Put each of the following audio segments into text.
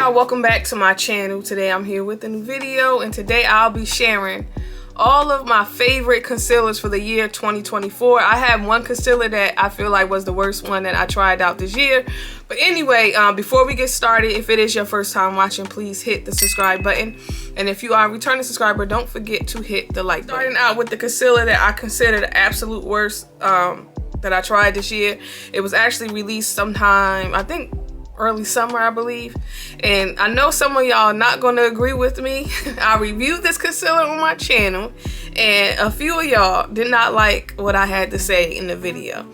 y'all, welcome back to my channel. Today I'm here with a new video, and today I'll be sharing all of my favorite concealers for the year 2024. I have one concealer that I feel like was the worst one that I tried out this year. But anyway, before we get started, if it is your first time watching, please hit the subscribe button. And if you are a returning subscriber, don't forget to hit the like button. Starting out with the concealer that I consider the absolute worst that I tried this year. It was actually released sometime, I think, early summer, I believe. And I know some of y'all are not going to agree with me. I reviewed this concealer on my channel, and a few of y'all did not like what I had to say in the video.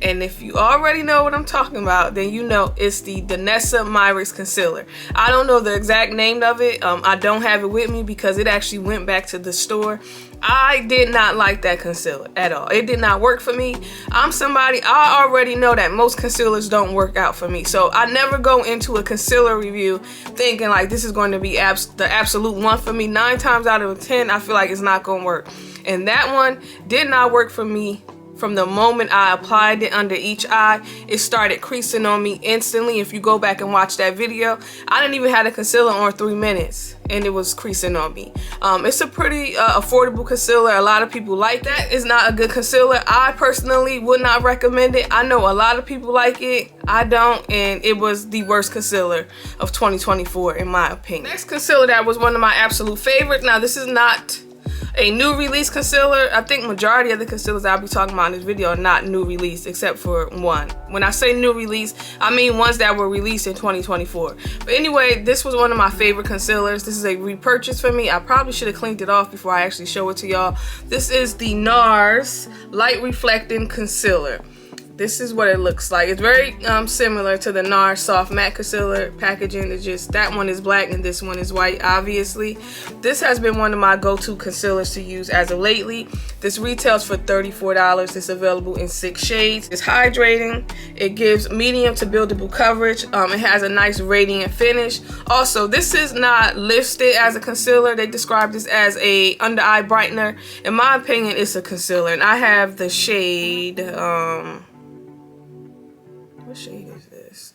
And if you already know what I'm talking about, then you know it's the Danessa Myricks concealer. I don't know the exact name of it. I don't have it with me because it actually went back to the store. I did not like that concealer at all. It did not work for me. I'm somebody, I already know that most concealers don't work out for me. So I never go into a concealer review thinking like this is going to be the absolute one for me. 9 times out of 10, I feel like it's not going to work. And that one did not work for me. From the moment I applied it under each eye, it started creasing on me instantly. If you go back and watch that video, I didn't even have the concealer on 3 minutes and it was creasing on me. It's a pretty affordable concealer. A lot of people like that. It's not a good concealer. I personally would not recommend it. I know a lot of people like it. I don't, and it was the worst concealer of 2024 in my opinion. Next concealer that was one of my absolute favorites. Now this is not a new release concealer. I think majority of the concealers I'll be talking about in this video are not new release except for one. When I say new release, I mean ones that were released in 2024. But anyway, this was one of my favorite concealers. This is a repurchase for me. I probably should have cleaned it off before I actually show it to y'all. This is the Nars Light Reflecting Concealer. This is what it looks like. It's very similar to the Nars Soft Matte Concealer packaging. It's just that one is black and this one is white, obviously. This has been one of my go-to concealers to use as of lately. This retails for $34. It's available in 6 shades. It's hydrating. It gives medium to buildable coverage. It has a nice radiant finish. Also, this is not listed as a concealer. They describe this as a under-eye brightener. In my opinion, it's a concealer. And I have the shade... what shade is this?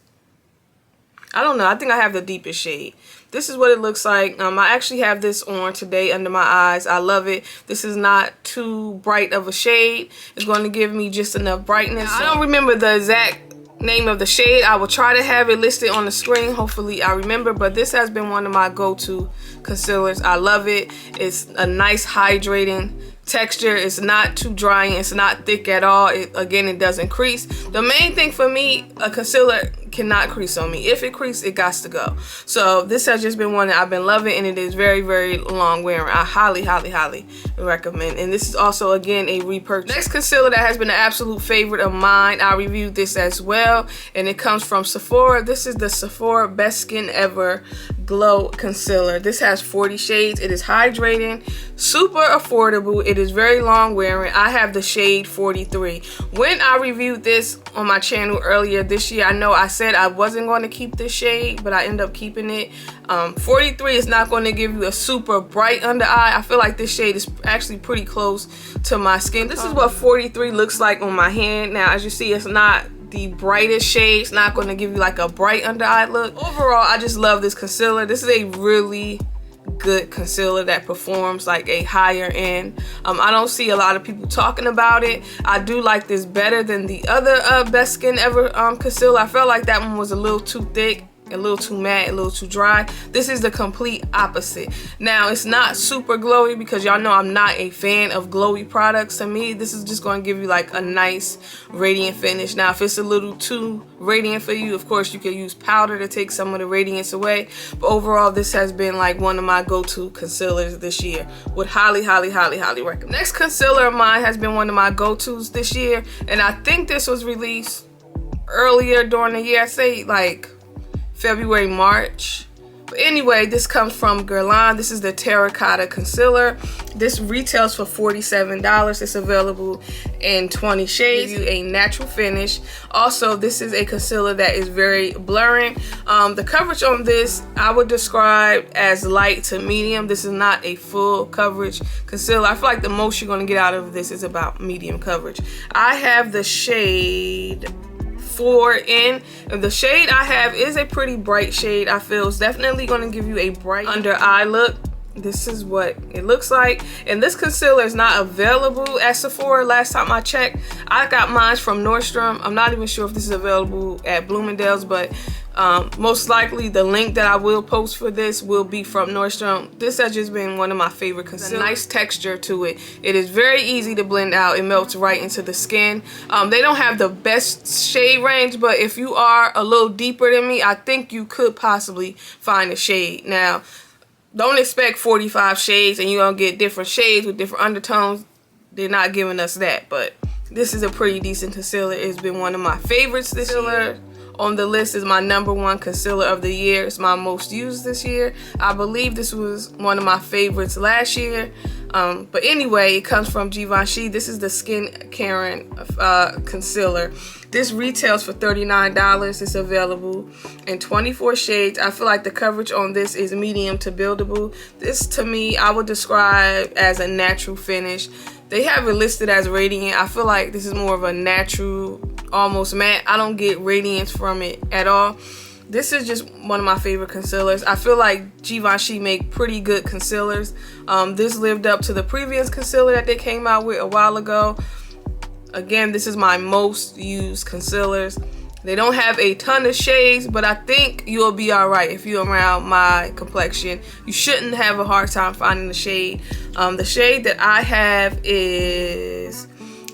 I don't know. I think I have the deepest shade. This is what it looks like. I actually have this on today under my eyes. I love it. This is not too bright of a shade. It's going to give me just enough brightness. I don't remember the exact name of the shade. I will try to have it listed on the screen. Hopefully I remember, but this has been one of my go-to concealers. I love it. It's a nice hydrating texture. It's not too dry, it's not thick at all. Again, it doesn't crease. The main thing for me, a concealer cannot crease on me. If it creases, it got to go. So this has just been one that I've been loving, and it is very, very long wearing. I highly, highly, highly recommend. And this is also, again, a repurchase. Next concealer that has been an absolute favorite of mine, I reviewed this as well, and it comes from Sephora. This is the Sephora Best Skin Ever Glow Concealer. This has 40 shades. It is hydrating, super affordable. It is very long wearing. I have the shade 43. When I reviewed this on my channel earlier this year, I know I said I wasn't going to keep this shade, but I ended up keeping it. 43 is not going to give you a super bright under eye. I feel like this shade is actually pretty close to my skin. This is what 43 looks like on my hand. Now, as you see, it's not the brightest shade. It's not going to give you like a bright under eye look. Overall, I just love this concealer. This is a really good concealer that performs like a higher end. I don't see a lot of people talking about it. I do like this better than the other Best Skin Ever concealer. I felt like that one was a little too thick, a little too matte, a little too dry. This is the complete opposite. Now, it's not super glowy because y'all know I'm not a fan of glowy products. To me, this is just going to give you like a nice radiant finish. Now, if it's a little too radiant for you, of course you can use powder to take some of the radiance away. But overall, this has been like one of my go-to concealers this year. Would highly, highly, highly, highly recommend. Next concealer of mine has been one of my go-tos this year, and I think this was released earlier during the year. I say like February, March. But anyway, this comes from Guerlain. This is the Terracotta Concealer. This retails for $47. It's available in 20 shades. Gives you a natural finish. Also, this is a concealer that is very blurring. The coverage on this, I would describe as light to medium. This is not a full coverage concealer. I feel like the most you're going to get out of this is about medium coverage. I have the shade 4 in. The shade I have is a pretty bright shade. I feel it's definitely going to give you a bright under eye look. This is what it looks like, and this concealer is not available at Sephora. Last time I checked, I got mine from Nordstrom. I'm not even sure if this is available at Bloomingdale's, but most likely the link that I will post for this will be from Nordstrom. This has just been one of my favorite concealers. A nice texture to it. It is very easy to blend out. It melts right into the skin. They don't have the best shade range, but if you are a little deeper than me, I think you could possibly find a shade. Now, don't expect 45 shades and you're gonna get different shades with different undertones. They're not giving us that, but this is a pretty decent concealer. It's been one of my favorites this year. On the list is my #1 concealer of the year. It's my most used this year. I believe this was one of my favorites last year. But anyway, it comes from Givenchy. This is the Skin Caring concealer. This retails for $39. It's available in 24 shades. I feel like the coverage on this is medium to buildable. This, to me, I would describe as a natural finish. They have it listed as radiant. I feel like this is more of a natural, almost matte. I don't get radiance from it at all. This is just one of my favorite concealers. I feel like Givenchy make pretty good concealers. This lived up to the previous concealer that they came out with a while ago. Again, this is my most used concealers. They don't have a ton of shades, but I think you'll be all right if you're around my complexion. You shouldn't have a hard time finding the shade. The shade that I have is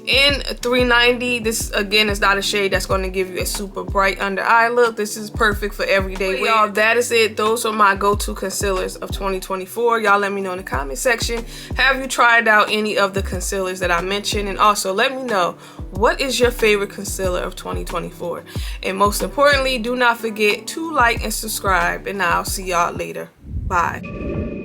in 390. This, again, is not a shade that's going to give you a super bright under eye look. This is perfect for everyday wear. Y'all, that is it. Those are my go-to concealers of 2024. Y'all let me know in the comment section, have you tried out any of the concealers that I mentioned? And also let me know, what is your favorite concealer of 2024? And most importantly, do not forget to like and subscribe, and I'll see y'all later. Bye.